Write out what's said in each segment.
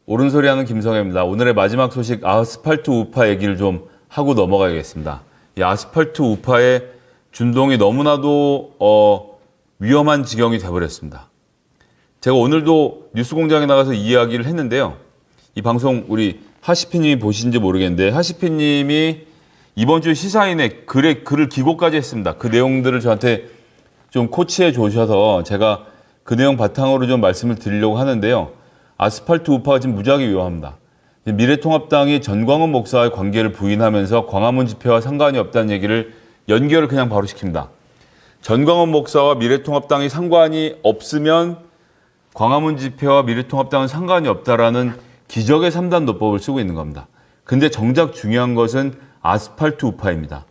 옳은소리 하는 김성애입니다. 오늘의 마지막 소식 아스팔트 우파 얘기를 좀 하고 넘어가야겠습니다. 이 아스팔트 우파의 준동이 너무나도 위험한 지경이 돼버렸습니다. 제가 오늘도 뉴스공장에 나가서 이 이야기를 했는데요. 이 방송 우리 하시피님이 보신지 모르겠는데 하시피님이 이번 주 시사인에 글을 기고까지 했습니다. 그 내용들을 저한테 좀 코치해 주셔서 제가 그 내용 바탕으로 좀 말씀을 드리려고 하는데요. 아스팔트 우파가 지금 무지하게 위험합니다. 미래통합당이 전광훈 목사와의 관계를 부인하면서 광화문 집회와 상관이 없다는 얘기를 연결을 그냥 바로 시킵니다. 전광훈 목사와 미래통합당이 상관이 없으면 광화문 집회와 미래통합당은 상관이 없다라는 기적의 3단 노법을 쓰고 있는 겁니다. 근데 정작 중요한 것은 아스팔트 우파입니다.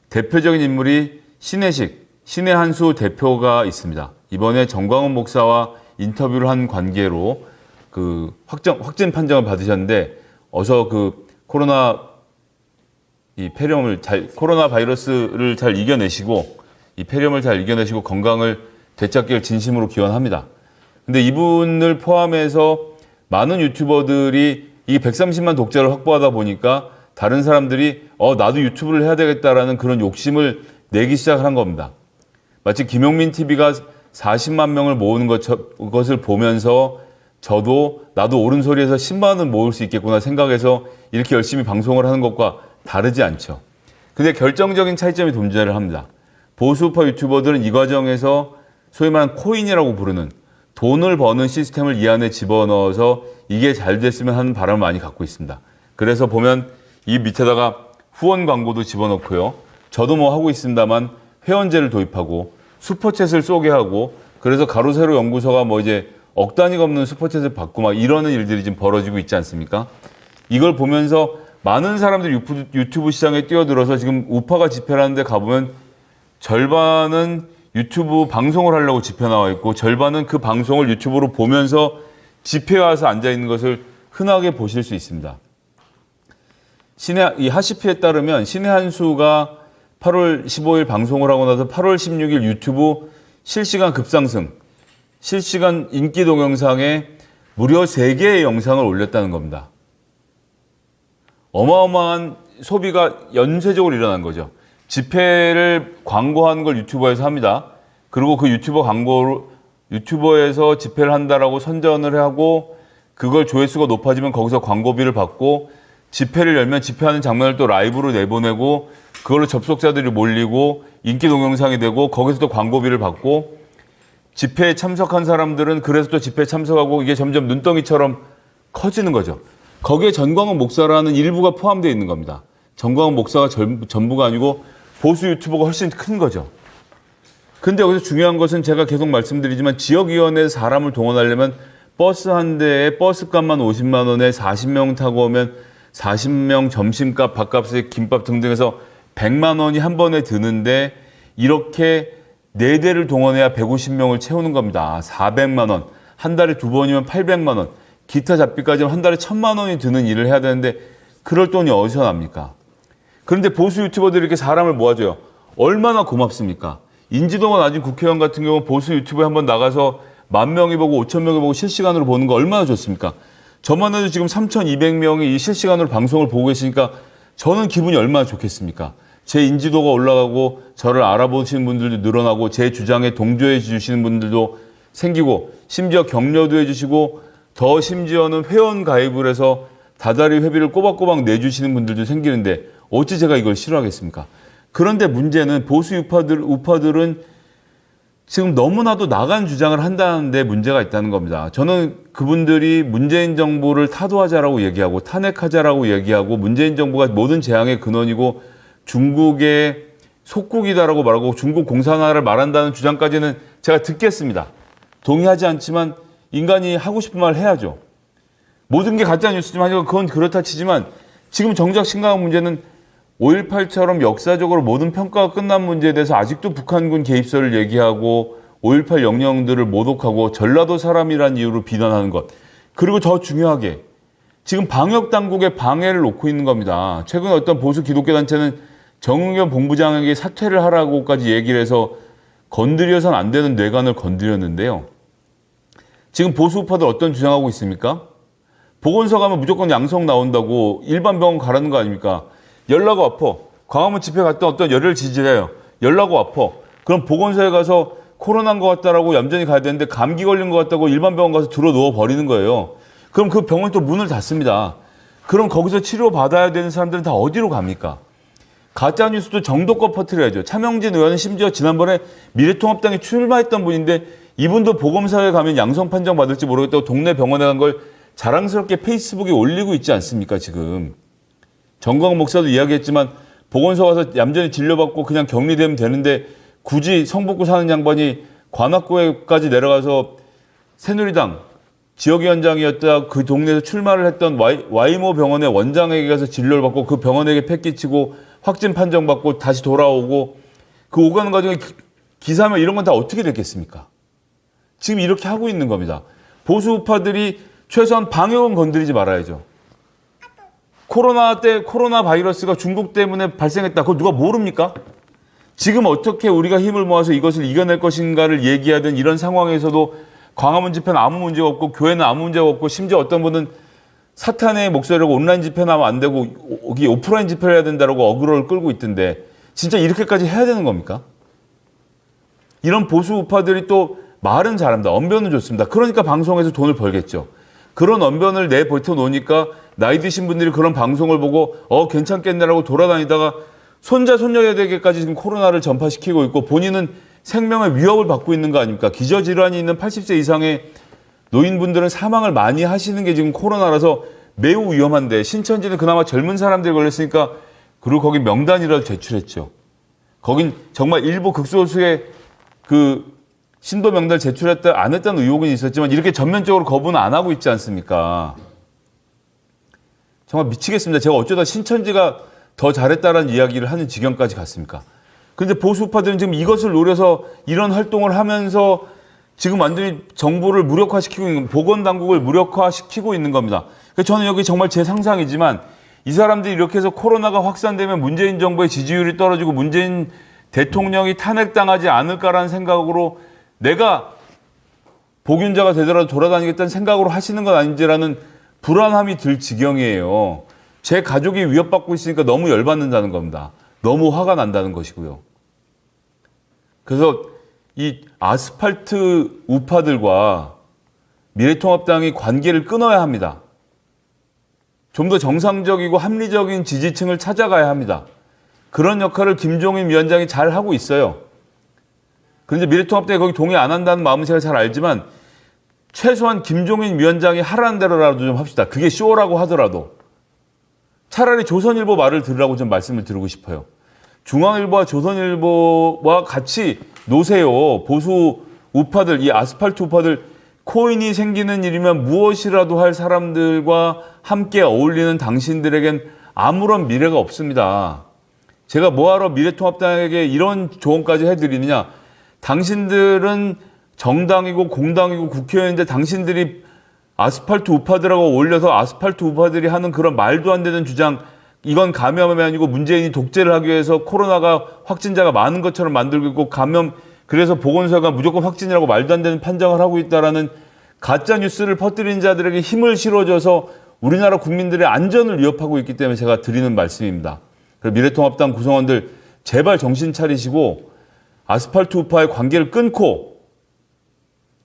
대표적인 인물이 신의 한수 대표가 있습니다. 이번에 전광훈 목사와 인터뷰를 한 관계로 그 확진 판정을 받으셨는데 어서 그 코로나 바이러스를 잘 이겨내시고 이 폐렴을 잘 이겨내시고 건강을 되찾기를 진심으로 기원합니다. 근데 이분을 포함해서 많은 유튜버들이 이 130만 독자를 확보하다 보니까 다른 사람들이 나도 유튜브를 해야 되겠다라는 그런 욕심을 내기 시작한 겁니다. 마치 김용민 TV가 40만 명을 모으는 것을 보면서 나도 옳은소리에서 10만 원을 모을 수 있겠구나 생각해서 이렇게 열심히 방송을 하는 것과 다르지 않죠. 근데 결정적인 차이점이 존재를 합니다. 보수우파 유튜버들은 이 과정에서 소위 말하는 코인이라고 부르는 돈을 버는 시스템을 이 안에 집어넣어서 이게 잘 됐으면 하는 바람을 많이 갖고 있습니다. 그래서 보면 이 밑에다가 후원 광고도 집어넣고요. 저도 뭐 하고 있습니다만 회원제를 도입하고 슈퍼챗을 쏘게 하고 그래서 가로세로 연구소가 뭐 이제 억 단위가 없는 슈퍼챗을 받고 막 이러는 일들이 지금 벌어지고 있지 않습니까? 이걸 보면서 많은 사람들이 유튜브 시장에 뛰어들어서 지금 우파가 집회를 하는데 가보면 절반은 유튜브 방송을 하려고 집회 나와 있고 절반은 그 방송을 유튜브로 보면서 집회에 와서 앉아 있는 것을 흔하게 보실 수 있습니다. 이 하시피에 따르면 신의 한수가 8월 15일 방송을 하고 나서 8월 16일 유튜브 실시간 급상승, 실시간 인기 동영상에 무려 3개의 영상을 올렸다는 겁니다. 어마어마한 소비가 연쇄적으로 일어난 거죠. 집회를 광고하는 걸 유튜버에서 합니다. 그리고 그 유튜버에서 집회를 한다라고 선전을 하고 그걸 조회수가 높아지면 거기서 광고비를 받고 집회를 열면 집회하는 장면을 또 라이브로 내보내고 그걸로 접속자들이 몰리고 인기 동영상이 되고 거기서 또 광고비를 받고 집회에 참석한 사람들은 그래서 또 집회에 참석하고 이게 점점 눈덩이처럼 커지는 거죠. 거기에 전광훈 목사라는 일부가 포함되어 있는 겁니다. 전광훈 목사가 전부가 아니고 보수 유튜버가 훨씬 큰 거죠. 근데 여기서 중요한 것은 제가 계속 말씀드리지만 지역위원회에서 사람을 동원하려면 버스 한 대에 버스값만 50만 원에 40명 타고 오면 40명 점심값, 밥값에 김밥 등등해서 100만 원이 한 번에 드는데 이렇게 4대를 동원해야 150명을 채우는 겁니다. 400만 원. 한 달에 2번이면 800만 원. 기타 잡비까지 한 달에 1000만 원이 드는 일을 해야 되는데 그럴 돈이 어디서 납니까? 그런데 보수 유튜버들이 이렇게 사람을 모아줘요. 얼마나 고맙습니까? 인지도가 낮은 국회의원 같은 경우 보수 유튜브에 한번 나가서 10,000명이 보고 5,000명이 보고 실시간으로 보는 거 얼마나 좋습니까? 저만 해도 지금 3,200명이 이 실시간으로 방송을 보고 계시니까 저는 기분이 얼마나 좋겠습니까? 제 인지도가 올라가고 저를 알아보시는 분들도 늘어나고 제 주장에 동조해 주시는 분들도 생기고 심지어 격려도 해주시고 더 심지어는 회원 가입을 해서 다달이 회비를 꼬박꼬박 내주시는 분들도 생기는데 어찌 제가 이걸 싫어하겠습니까? 그런데 문제는 보수 우파들은 지금 너무나도 나간 주장을 한다는데 문제가 있다는 겁니다. 저는 그분들이 문재인 정부를 타도하자라고 얘기하고 탄핵하자라고 얘기하고 문재인 정부가 모든 재앙의 근원이고 중국의 속국이다라고 말하고 중국 공산화를 말한다는 주장까지는 제가 듣겠습니다. 동의하지 않지만 인간이 하고 싶은 말 해야죠. 모든 게 가짜 뉴스지만 그건 그렇다 치지만 지금 정작 심각한 문제는 5.18처럼 역사적으로 모든 평가가 끝난 문제에 대해서 아직도 북한군 개입설을 얘기하고 5.18 영령들을 모독하고 전라도 사람이란 이유로 비난하는 것. 그리고 더 중요하게 지금 방역당국의 방해를 놓고 있는 겁니다. 최근에 어떤 보수 기독교 단체는 정의겸 본부장에게 사퇴를 하라고까지 얘기를 해서 건드려서는 안 되는 뇌관을 건드렸는데요. 지금 보수우파들 어떤 주장하고 있습니까? 보건소 가면 무조건 양성 나온다고 일반 병원 가라는 거 아닙니까? 열나고 아파. 광화문 집회 갔다 어떤 열혈 지지해요. 열나고 아파. 그럼 보건소에 가서 코로나인 것 같다라고 얌전히 가야 되는데 감기 걸린 것 같다고 일반 병원 가서 들어 누워 버리는 거예요. 그럼 그 병원이 또 문을 닫습니다. 그럼 거기서 치료 받아야 되는 사람들은 다 어디로 갑니까? 가짜 뉴스도 정도껏 퍼뜨려야죠. 차명진 의원은 심지어 지난번에 미래통합당에 출마했던 분인데 이분도 보건소에 가면 양성 판정 받을지 모르겠다고 동네 병원에 간 걸 자랑스럽게 페이스북에 올리고 있지 않습니까, 지금. 정광훈 목사도 이야기했지만 보건소 가서 얌전히 진료받고 그냥 격리되면 되는데 굳이 성북구 사는 양반이 관악구에까지 내려가서 새누리당 지역위원장이었다 그 동네에서 출마를 했던 와이모 병원의 원장에게 가서 진료를 받고 그 병원에게 폐 끼치고 확진 판정받고 다시 돌아오고 그 오가는 과정에 기사면 이런 건 다 어떻게 됐겠습니까? 지금 이렇게 하고 있는 겁니다. 보수 우파들이 최소한 방역은 건드리지 말아야죠. 코로나 바이러스가 중국 때문에 발생했다. 그거 누가 모릅니까? 지금 어떻게 우리가 힘을 모아서 이것을 이겨낼 것인가를 얘기하던 이런 상황에서도 광화문 집회는 아무 문제가 없고 교회는 아무 문제가 없고 심지어 어떤 분은 사탄의 목소리라고 온라인 집회는 하면 안 되고 여기 오프라인 집회를 해야 된다고 어그로를 끌고 있던데 진짜 이렇게까지 해야 되는 겁니까? 이런 보수 우파들이 또 말은 잘합니다. 언변은 좋습니다. 그러니까 방송에서 돈을 벌겠죠. 그런 언변을 내버텨 놓으니까 나이 드신 분들이 그런 방송을 보고 괜찮겠네라고 돌아다니다가 손자 손녀에게까지 지금 코로나를 전파시키고 있고 본인은 생명의 위협을 받고 있는 거 아닙니까? 기저질환이 있는 80세 이상의 노인분들은 사망을 많이 하시는 게 지금 코로나라서 매우 위험한데 신천지는 그나마 젊은 사람들이 걸렸으니까 그리고 거기 명단이라도 제출했죠. 거긴 정말 일부 극소수의 그 신도 명단을 제출했다 안 했다는 의혹은 있었지만 이렇게 전면적으로 거부는 안 하고 있지 않습니까? 정말 미치겠습니다. 제가 어쩌다 신천지가 더 잘했다라는 이야기를 하는 지경까지 갔습니까? 그런데 보수파들은 지금 이것을 노려서 이런 활동을 하면서 지금 완전히 정부를 무력화시키고 있는, 보건당국을 무력화시키고 있는 겁니다. 그래서 저는 여기 정말 제 상상이지만 이 사람들이 이렇게 해서 코로나가 확산되면 문재인 정부의 지지율이 떨어지고 문재인 대통령이 탄핵당하지 않을까라는 생각으로 내가 복균자가 되더라도 돌아다니겠다는 생각으로 하시는 건 아닌지라는 불안함이 들 지경이에요. 제 가족이 위협받고 있으니까 너무 열받는다는 겁니다. 너무 화가 난다는 것이고요. 그래서 이 아스팔트 우파들과 미래통합당이 관계를 끊어야 합니다. 좀 더 정상적이고 합리적인 지지층을 찾아가야 합니다. 그런 역할을 김종인 위원장이 잘 하고 있어요. 그런데 미래통합당이 거기 동의 안 한다는 마음은 제가 잘 알지만 최소한 김종인 위원장이 하라는 대로라도 좀 합시다. 그게 쇼라고 하더라도. 차라리 조선일보 말을 들으라고 좀 말씀을 드리고 싶어요. 중앙일보와 조선일보와 같이 노세요. 보수 우파들, 이 아스팔트 우파들, 코인이 생기는 일이면 무엇이라도 할 사람들과 함께 어울리는 당신들에겐 아무런 미래가 없습니다. 제가 뭐하러 미래통합당에게 이런 조언까지 해드리느냐. 당신들은 정당이고 공당이고 국회의원인데 당신들이 아스팔트 우파들하고 올려서 아스팔트 우파들이 하는 그런 말도 안 되는 주장, 이건 감염이 아니고 문재인이 독재를 하기 위해서 코로나가 확진자가 많은 것처럼 만들고 있고 그래서 보건소가 무조건 확진이라고 말도 안 되는 판정을 하고 있다라는 가짜 뉴스를 퍼뜨린 자들에게 힘을 실어줘서 우리나라 국민들의 안전을 위협하고 있기 때문에 제가 드리는 말씀입니다. 그래서 미래통합당 구성원들 제발 정신 차리시고 아스팔트 우파의 관계를 끊고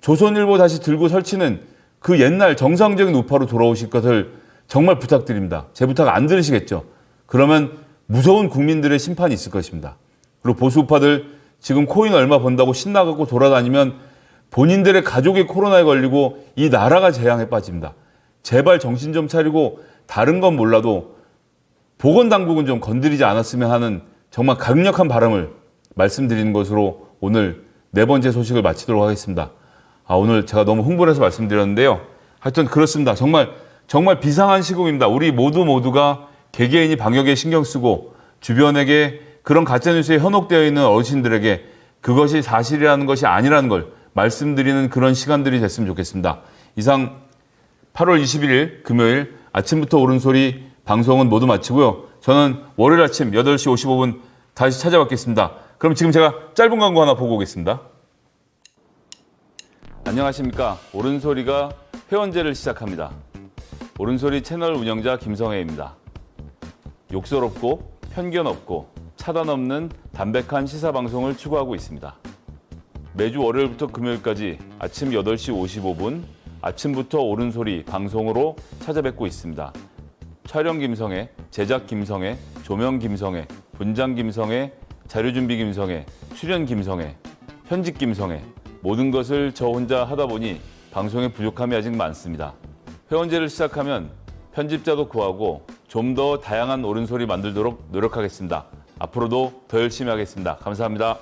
조선일보 다시 들고 설치는 그 옛날 정상적인 우파로 돌아오실 것을 정말 부탁드립니다. 제 부탁 안 들으시겠죠? 그러면 무서운 국민들의 심판이 있을 것입니다. 그리고 보수 우파들 지금 코인 얼마 번다고 신나갖고 돌아다니면 본인들의 가족이 코로나에 걸리고 이 나라가 재앙에 빠집니다. 제발 정신 좀 차리고 다른 건 몰라도 보건당국은 좀 건드리지 않았으면 하는 정말 강력한 바람을 말씀드리는 것으로 오늘 네 번째 소식을 마치도록 하겠습니다. 오늘 제가 너무 흥분해서 말씀드렸는데요. 하여튼 그렇습니다. 정말 비상한 시국입니다. 우리 모두가 개개인이 방역에 신경 쓰고 주변에게 그런 가짜뉴스에 현혹되어 있는 어르신들에게 그것이 사실이라는 것이 아니라는 걸 말씀드리는 그런 시간들이 됐으면 좋겠습니다. 이상 8월 21일 금요일 아침부터 옳은 소리 방송은 모두 마치고요. 저는 월요일 아침 8시 55분 다시 찾아뵙겠습니다. 그럼 지금 제가 짧은 광고 하나 보고 오겠습니다. 안녕하십니까. 옳은 소리가 회원제를 시작합니다. 옳은소리 채널 운영자 김성애입니다. 욕설 없고 편견 없고 차단 없는 담백한 시사 방송을 추구하고 있습니다. 매주 월요일부터 금요일까지 아침 8시 55분 아침부터 옳은소리 방송으로 찾아뵙고 있습니다. 촬영 김성애, 제작 김성애, 조명 김성애, 분장 김성애, 자료준비 김성애, 출연 김성애, 편집 김성애, 모든 것을 저 혼자 하다 보니 방송에 부족함이 아직 많습니다. 회원제를 시작하면 편집자도 구하고 좀 더 다양한 옳은소리 만들도록 노력하겠습니다. 앞으로도 더 열심히 하겠습니다. 감사합니다.